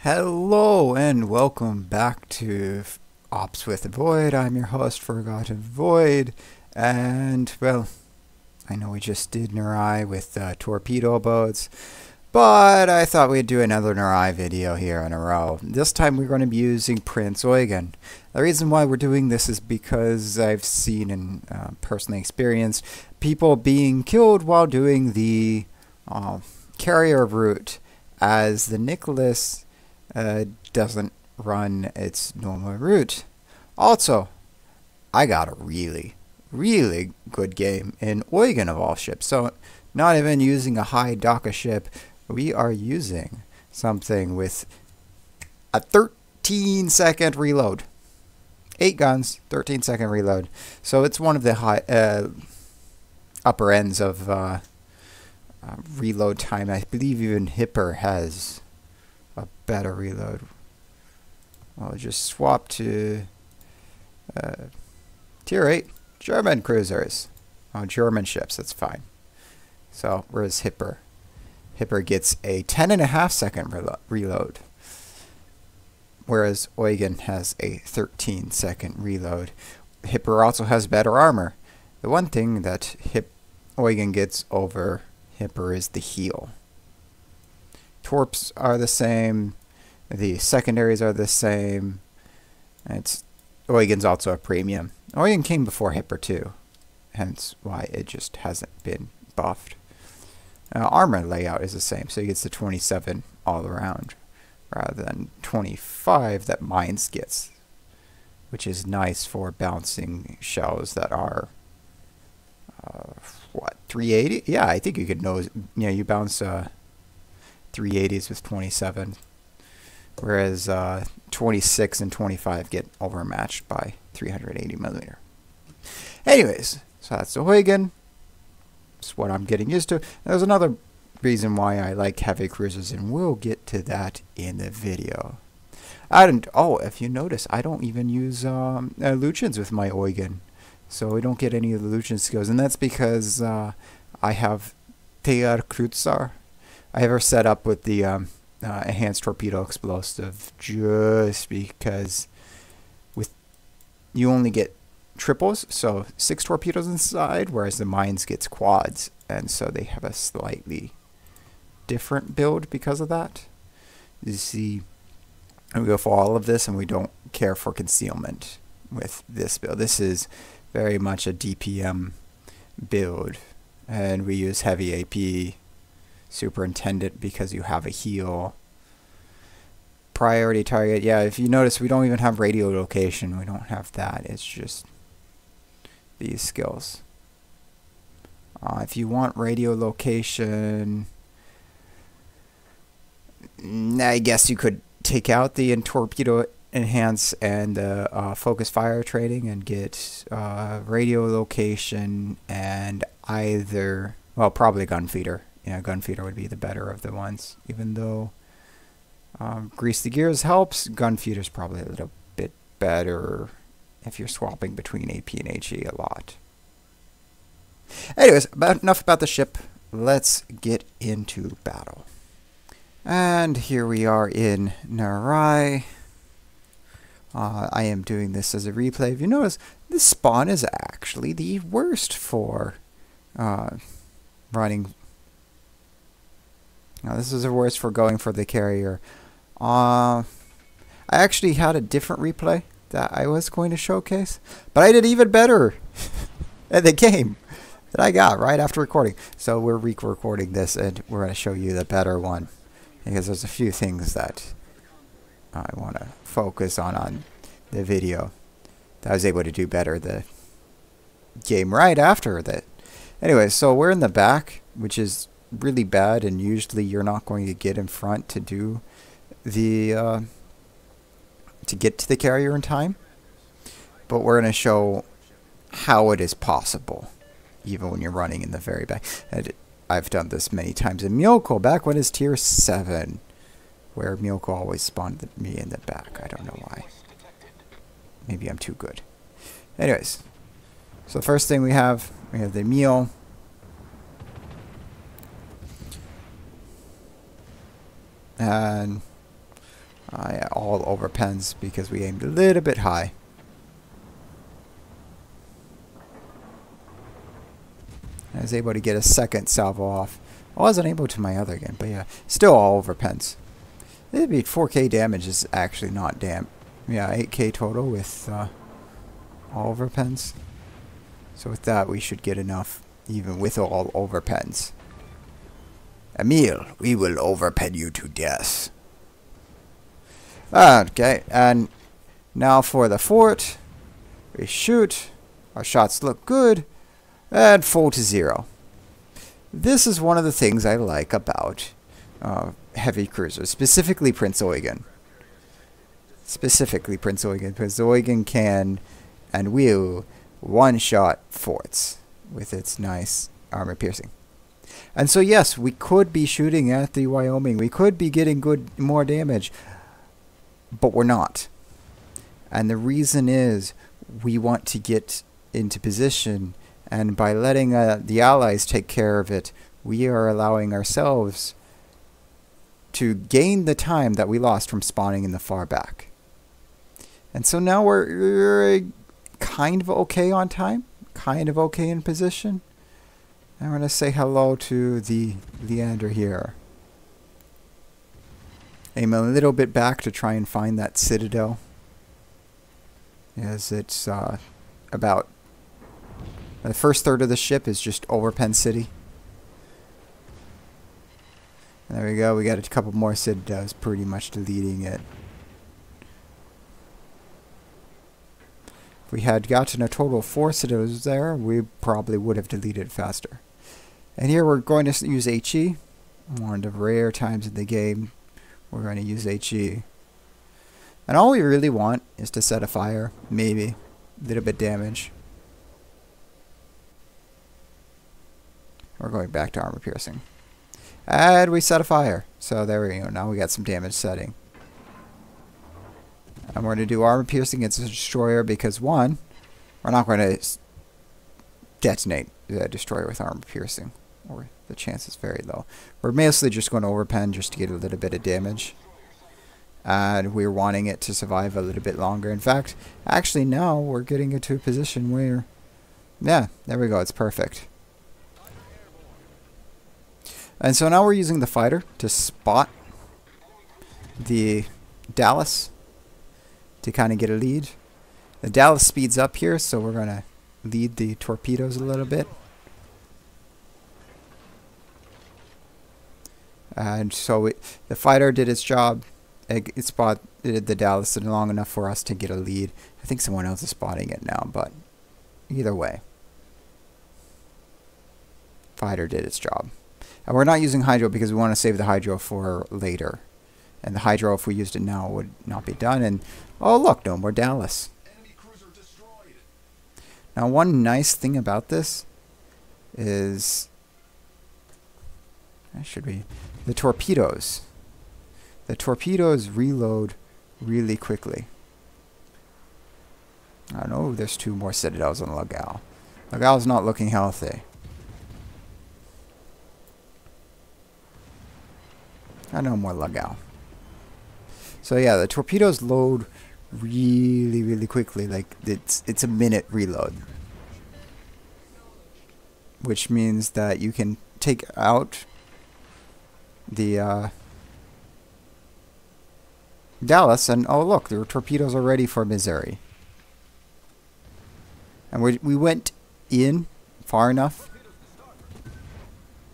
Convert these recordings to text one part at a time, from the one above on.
Hello and welcome back to Ops with the Void. I'm your host, Forgotten Void, and well, I know we just did Narai with torpedo boats, but I thought we'd do another Narai video here in a row. This time we're going to be using Prince Eugen. The reason why we're doing this is because I've seen and personally experienced people being killed while doing the carrier route, as the Nicholas doesn't run its normal route. Also, I got a really good game in Eugen of all ships. So not even using a high DACA ship, we are using something with a 13-second reload. 8 guns, 13-second reload. So it's one of the high upper ends of reload time. I believe even Hipper has a better reload. I'll just swap to tier 8 German cruisers. Oh, German ships, that's fine. So where's Hipper? Hipper gets a 10.5-second reload, whereas Eugen has a 13-second reload. Hipper also has better armor. The one thing that Eugen gets over Hipper is the heal. Torps are the same, the secondaries are the same. Eugen's also a premium. Eugen came before Hipper too, hence why it just hasn't been buffed. Armor layout is the same, so he gets the 27 all around, rather than 25 that Mines gets, which is nice for bouncing shells that are, what, 380? Yeah, I think you could know, yeah, you bounce 380s with 27, whereas 26 and 25 get overmatched by 380mm. Anyways, so that's the Eugen. That's what I'm getting used to. There's another reason why I like heavy cruisers, and we'll get to that in the video. If you notice, I don't even use Lucians with my Eugen, so we don't get any of the Lucian skills, and that's because I have Tear Kreuzer. I have her set up with the enhanced torpedo explosive, just because you only get triples, so 6 torpedoes inside, whereas the Mines gets quads, and so they have a slightly different build because of that. You see, we go for all of this, and we don't care for concealment with this build. This is very much a DPM build, and we use heavy AP Superintendent because you have a heal. Priority target, yeah, if you notice, we don't even have radio location. We don't have that. It's just these skills. If you want radio location, I guess you could take out the torpedo enhance and the focus fire trading and get radio location and either, well, probably gunfeeder. Yeah, gunfeeder would be the better of the ones, even though grease the gears helps. Gunfeeder's probably a little bit better if you're swapping between AP and HE a lot. Anyways, enough about the ship. Let's get into battle. And here we are in Narai. I am doing this as a replay. If you notice, this spawn is actually the worst for running. Now, this is the worst for going for the carrier. I actually had a different replay that I was going to showcase, but I did even better at the game that I got right after recording. So we're re-recording this, and we're going to show you the better one, because there's a few things that I want to focus on the video that I was able to do better the game right after that. Anyway, so we're in the back, which is really bad, and usually you're not going to get in front to do the to get to the carrier in time, but we're going to show how it is possible even when you're running in the very back. And I've done this many times in Myoko back when it's tier 7, where Myoko always spawned me in the back. I don't know why. Maybe I'm too good. Anyways, so the first thing we have the meal. And Yeah, all over pens because we aimed a little bit high. I was able to get a second salvo off. I wasn't able to my other gun, but yeah, still all over pens. It'd be 4k damage is actually not damn. Yeah, 8k total with all over pens. So with that, we should get enough, even with all over pens. Emil, we will overpen you to death. Okay, and now for the fort. We shoot. Our shots look good. And full to 0. This is one of the things I like about heavy cruisers, specifically Prince Eugen. Specifically Prince Eugen, because Eugen can and will one-shot forts with its nice armor piercing. And so yes, we could be shooting at the Wyoming. We could be getting more damage, but we're not. And the reason is we want to get into position, and by letting the Allies take care of it, we are allowing ourselves to gain the time that we lost from spawning in the far back. And so now we're kind of okay on time, kind of okay in position. I'm going to say hello to the Leander here. Aim a little bit back to try and find that citadel, as it's about the first third of the ship is just over Penn City. There we go. We got a couple more citadels pretty much deleting it. If we had gotten a total of 4 citadels there, we probably would have deleted it faster. And here we're going to use HE. One of the rare times in the game we're going to use HE. And all we really want is to set a fire, maybe a little bit damage. We're going back to armor piercing. And we set a fire. So there we go. Now we got some damage setting. And we're going to do armor piercing against the destroyer because, one, we're not going to detonate the destroyer with armor piercing, or the chance is very low. We're mostly just going to overpen just to get a little bit of damage. And we're wanting it to survive a little bit longer. In fact, actually now we're getting into a position where, yeah, there we go. It's perfect. And so now we're using the fighter to spot the Dallas to kind of get a lead. The Dallas speeds up here, so we're going to lead the torpedoes a little bit. And so the fighter did its job. It spotted the Dallas long enough for us to get a lead. I think someone else is spotting it now, but either way, fighter did its job. And we're not using hydro because we want to save the hydro for later. And the hydro, if we used it now, would not be done. And oh look, no more Dallas. Enemy cruiser destroyed. Now one nice thing about this is the torpedoes. The torpedoes reload really quickly. I know there's 2 more citadels on Lagal. Lagal's not looking healthy. I know more Lagal. So yeah, the torpedoes load really, really quickly. Like it's a minute reload, which means that you can take out the Dallas, and oh look, the torpedoes are ready for Missouri. And we went in far enough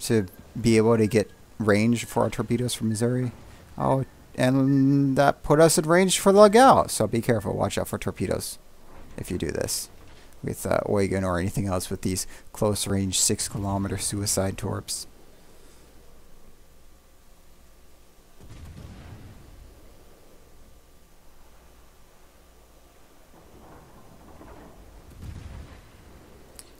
to be able to get range for our torpedoes from Missouri. Oh, and that put us at range for Lagal. So be careful. Watch out for torpedoes if you do this with Eugen or anything else with these close range 6-kilometer suicide torps.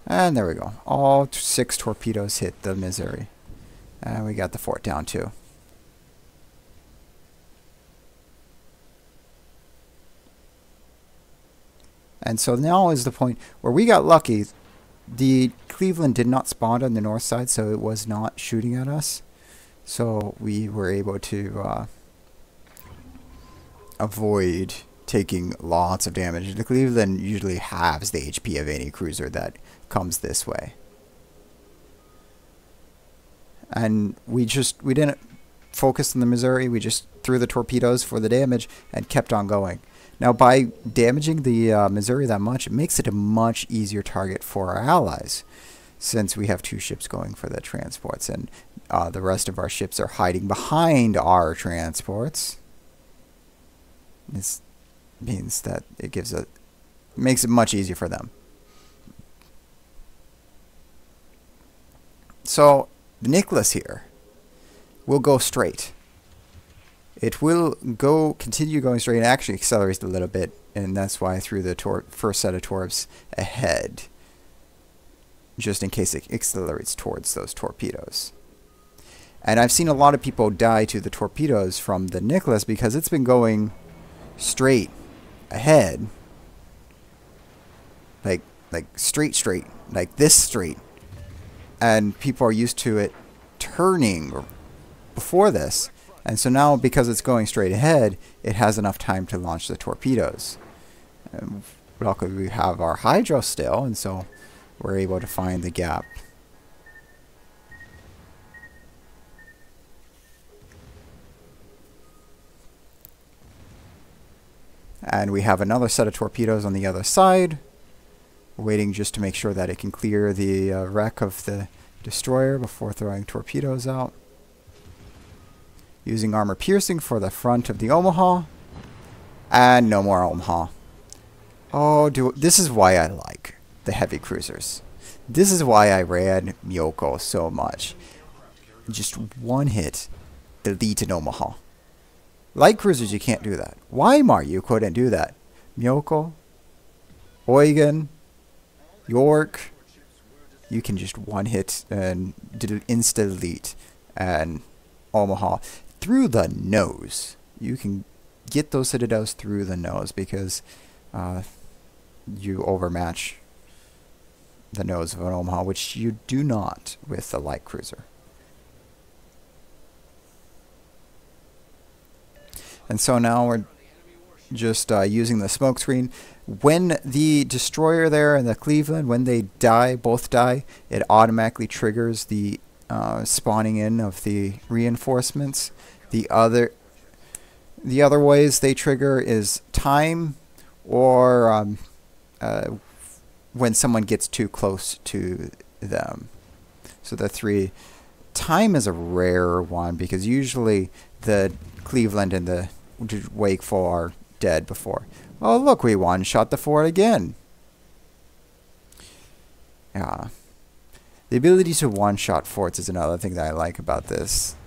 And there we go. All 6 torpedoes hit the Missouri. And we got the fort down too. And so now is the point where we got lucky. The Cleveland did not spawn on the north side, so it was not shooting at us. So we were able to avoid taking lots of damage. The Cleveland usually halves the HP of any cruiser that comes this way. And we didn't focus on the Missouri, we just threw the torpedoes for the damage and kept on going. Now by damaging the Missouri that much, it makes it a much easier target for our allies, since we have 2 ships going for the transports, and the rest of our ships are hiding behind our transports. This means that it makes it much easier for them. So the Nicholas here will go straight. It will continue going straight, and actually accelerates a little bit, and that's why I threw the first set of torps ahead, just in case it accelerates towards those torpedoes. And I've seen a lot of people die to the torpedoes from the Nicholas because it's been going straight ahead, like straight, like this straight, and people are used to it turning before this, and so now because it's going straight ahead, it has enough time to launch the torpedoes. Luckily we have our hydro still, and so we're able to find the gap. And we have another set of torpedoes on the other side, waiting just to make sure that it can clear the wreck of the destroyer before throwing torpedoes out. Using armor piercing for the front of the Omaha. And no more Omaha. Oh, this is why I like the heavy cruisers. This is why I ran Myoko so much. Just one hit, delete an Omaha. Light cruisers, you can't do that. Weimar, you couldn't do that. Myoko, Eugen, York, you can just one hit and insta-delete and Omaha through the nose. You can get those citadels through the nose because you overmatch the nose of an Omaha, which you do not with a light cruiser. And so now we're just using the smoke screen. When the destroyer there and the Cleveland, when they die, both die, it automatically triggers the spawning in of the reinforcements. The other ways they trigger is time, or when someone gets too close to them. So the 3. Time is a rare one because usually the Cleveland and the Wakeful are dead before. Oh look, we one-shot the fort again. Yeah. The ability to one-shot forts is another thing that I like about this.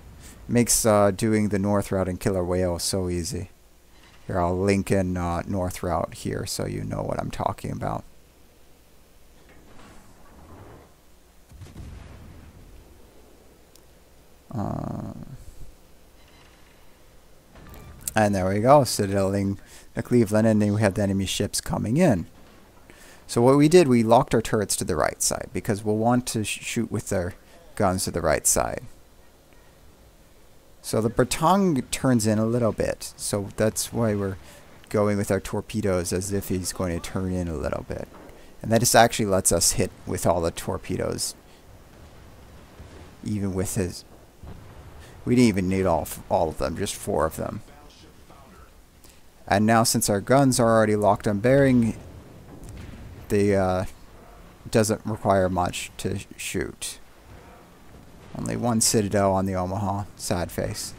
Makes doing the north route in Killer Whale so easy. Here, I'll link in north route here so you know what I'm talking about. And there we go, citadeling the Cleveland, and then we have the enemy ships coming in. So what we did, we locked our turrets to the right side because we'll want to shoot with their guns to the right side. So the Bertang turns in a little bit, so that's why we're going with our torpedoes as if he's going to turn in a little bit. And that just actually lets us hit with all the torpedoes, even with his... We didn't even need all of them, just 4 of them. And now since our guns are already locked on bearing, they doesn't require much to shoot. Only 1 citadel on the Omaha, sad face.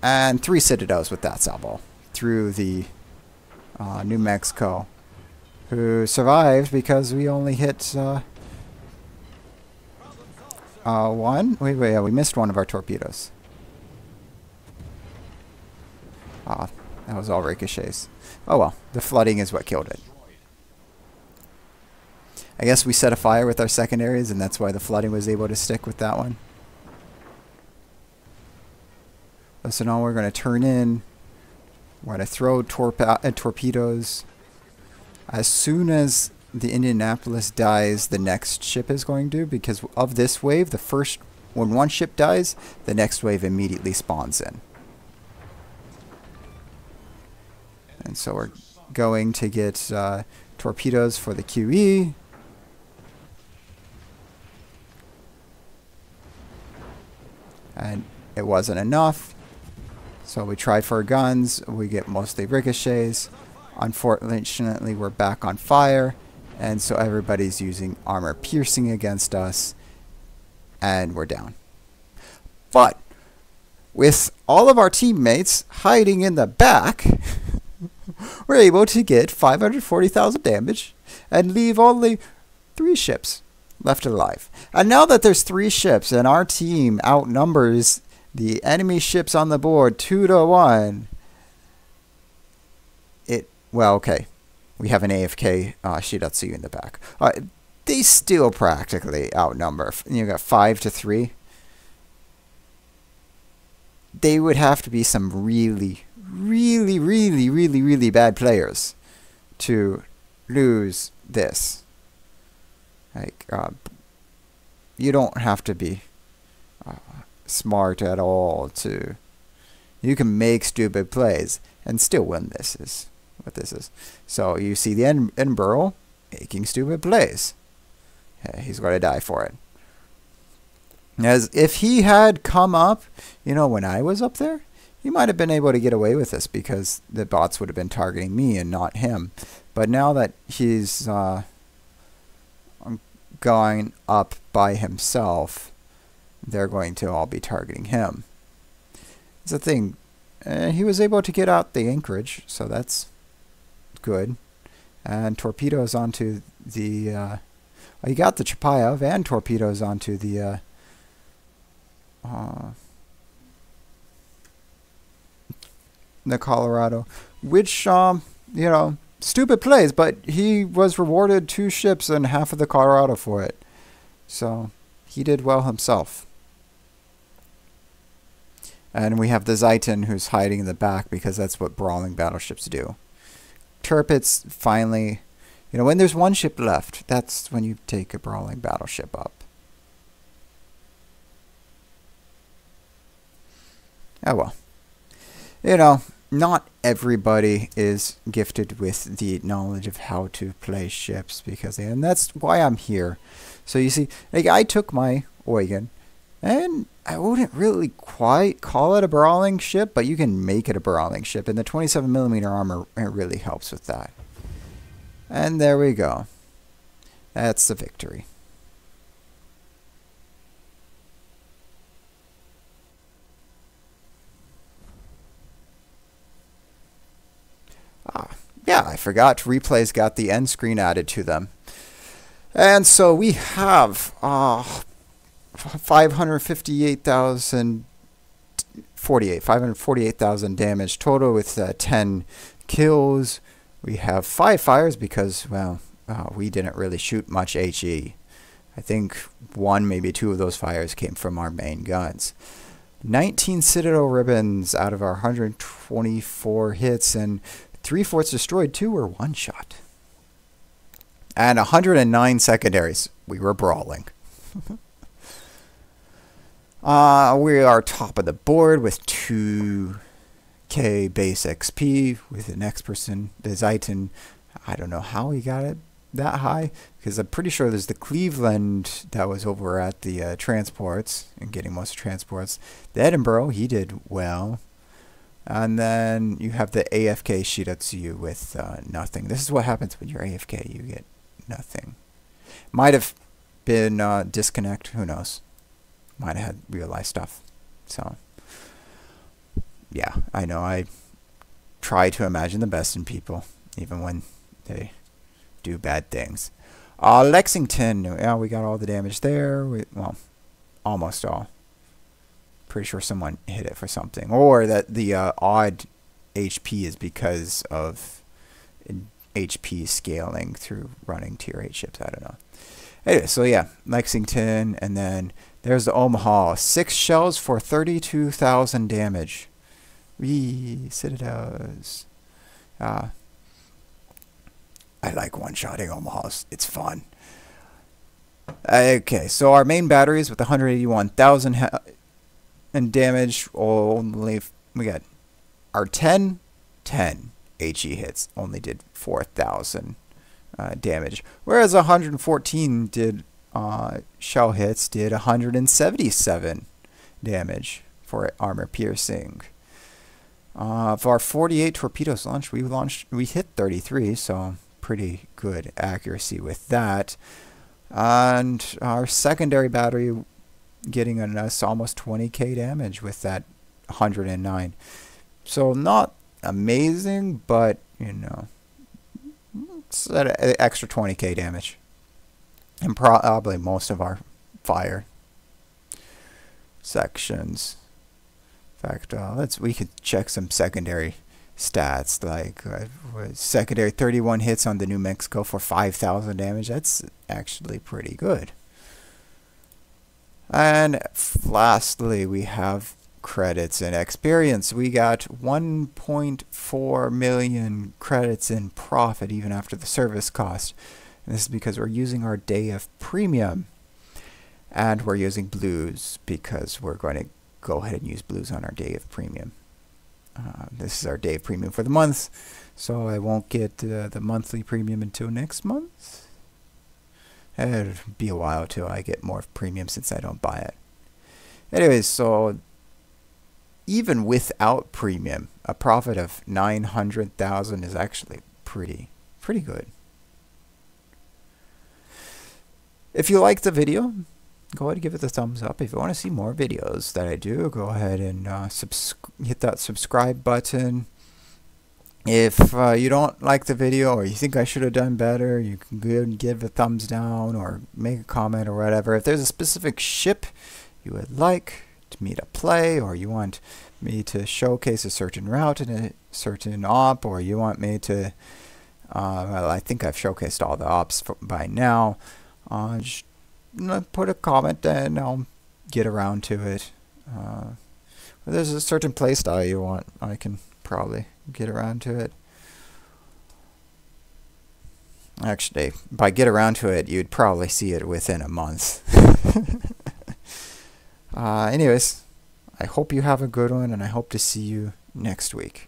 And 3 citadels with that salvo through the New Mexico, who survived because we only hit 1. Wait, yeah, we missed 1 of our torpedoes. Ah, that was all ricochets. Oh well, the flooding is what killed it. I guess we set a fire with our secondaries, and that's why the flooding was able to stick with that one. So now we're going to turn in. We're going to throw torpedoes. As soon as the Indianapolis dies, the next ship is going to, because of this wave, the first when one ship dies, the next wave immediately spawns in. And so we're going to get torpedoes for the QE. And it wasn't enough. So we tried for guns. We get mostly ricochets. Unfortunately, we're back on fire. And so everybody's using armor piercing against us. And we're down. But with all of our teammates hiding in the back, we're able to get 540,000 damage and leave only 3 ships left alive. And now that there's 3 ships and our team outnumbers the enemy ships on the board 2-1, well, okay, we have an AFK Shiratsuyu in the back. They still practically outnumber. You got 5-3. They would have to be some really bad players to lose this. Like, you don't have to be smart at all to. You can make stupid plays and still win. This is what this is. So you see the Edinburgh making stupid plays. Yeah, he's going to die for it. As if he had come up, you know, when I was up there, he might have been able to get away with this because the bots would have been targeting me and not him. But now that he's going up by himself, they're going to all be targeting him. It's a thing. He was able to get out the anchorage, so that's good. And torpedoes onto the... he got the Chapayev and torpedoes onto the... the Colorado, which, you know, stupid plays, but he was rewarded 2 ships and half of the Colorado for it. So he did well himself. And we have the Zeiton who's hiding in the back because that's what brawling battleships do. Tirpitz finally, you know, when there's 1 ship left, that's when you take a brawling battleship up. Oh well. You know, not everybody is gifted with the knowledge of how to play ships and that's why I'm here. So you see, like, I took my Eugen, and I wouldn't really quite call it a brawling ship, but you can make it a brawling ship, and the 27mm armor, it really helps with that. And there we go. That's the victory. Yeah, I forgot. Replays got the end screen added to them. And so we have 548,000 damage total with 10 kills. We have 5 fires because, well, we didn't really shoot much HE. I think 1, maybe 2 of those fires came from our main guns. 19 Citadel ribbons out of our 124 hits, and 3 forts destroyed, 2 were one-shot. And 109 secondaries. We were brawling. We are top of the board with 2k base XP with the next person, the Zeiton. I don't know how he got it that high, because I'm pretty sure there's the Cleveland that was over at the transports and getting most transports. The Edinburgh, he did well. And then you have the AFK Shiratsuyu with nothing. This is what happens when you're AFK. You get nothing. Might have been disconnect. Who knows? Might have had real life stuff. So, yeah, I know. I try to imagine the best in people, even when they do bad things. Lexington. Yeah, we got all the damage there. Well, almost all. Pretty sure someone hit it for something, or that the odd HP is because of HP scaling through running tier 8 ships. I don't know. Anyway, so yeah, Lexington, and then there's the Omaha. 6 shells for 32,000 damage. Wee, Citadels. I like one-shotting Omahas. It's fun. Okay, so our main batteries with 181,000 in damage, only we got our 10 HE hits only did 4,000 damage, whereas 114 did shell hits did 177 damage for armor piercing. For our 48 torpedoes we hit 33, so pretty good accuracy with that. And our secondary battery getting us almost 20k damage with that 109. So not amazing, but you know, it's an extra 20k damage. And probably most of our fire sections. In fact, we could check some secondary stats, like secondary 31 hits on the New Mexico for 5,000 damage. That's actually pretty good. And lastly, we have credits and experience. We got 1.4 million credits in profit even after the service cost. And this is because we're using our day of premium. And we're using blues because we're going to go ahead and use blues on our day of premium. This is our day of premium for the month, so I won't get the monthly premium until next month. It'll be a while till I get more premium since I don't buy it. Anyways, so even without premium, a profit of 900,000 is actually pretty good. If you liked the video, go ahead and give it a thumbs up. If you want to see more videos that I do, go ahead and hit that subscribe button. If you don't like the video or you think I should have done better, you can go and give a thumbs down or make a comment or whatever. If there's a specific ship you would like me to play, or you want me to showcase a certain route in a certain op, or you want me to, well, I think I've showcased all the ops by now, just put a comment and I'll get around to it. If there's a certain playstyle you want, I can probably get around to it. Actually, by get around to it, you'd probably see it within a month. Anyways, I hope you have a good one, and I hope to see you next week.